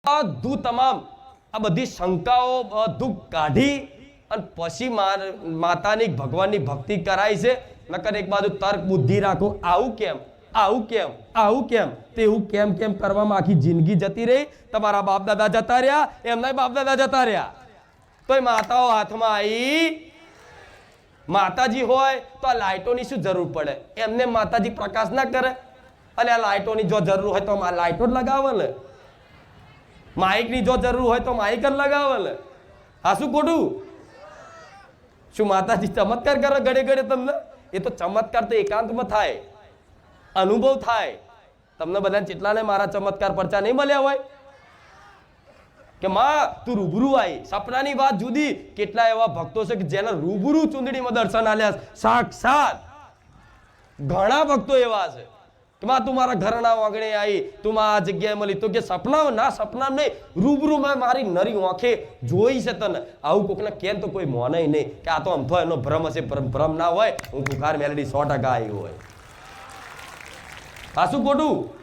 બધું તમામ આ બધી શંકાઓ બધું કાઢી અને પછી માતાની ભગવાનની ભક્તિ કરાય છે. નકર એક બાજુ તર્ક બુદ્ધિ રાખો, આવું કેમ, આવું કેમ, આવું કેમ, તેવું કેમ કેમ કરવામાં આખી જિંદગી જતી રહી. તમારા બાપ દાદા જતા રહ્યા, એમના બાપ દાદા જતા રહ્યા, તોય માતાઓ હાથમાં આવી. માતાજી હોય તો આ લાઇટોની શું જરૂર પડે? એમને માતાજી પ્રકાશ ના કરે? અને આ લાઇટોની જો જરૂર હોય તો લાઇટો જ લગાવે ને. માઇકની જો જરૂર હોય તો માઇક જ લગાવે ને. આ શું ખોટું? શું માતાજી ચમત્કાર કરે ઘડે ઘડે તમને? એ તો ચમત્કાર તો એકાંતમાં થાય, અનુભવ થાય. તમને બધાને કેટલાને મારા ચમત્કાર પરચા નહીં મળ્યા હોય કે માં તું રૂબરૂ આવી? સપનાની વાત જુદી, કેટલા એવા ભક્તો છે કે જેને રૂબરૂ ચુંદડીમાં દર્શન આલ્યા સાક્ષાત. ઘણા ભક્તો એવા છે કે માં તું મારા ઘરના આંગણે આવી, તું આ જગ્યાએ મળી. તો કે સપના ના, સપના નહીં, રૂબરૂ માં મારી નરી આંખે જોઈ છે તને. આવું કોકને કેમ તો કોઈ મોને નહીં કે આ તો અમથો એનો ભ્રમ હશે. ભ્રમ ના હોય, હું કુખાર મેલડી 100% આવી હોય. આ શું ખોટું?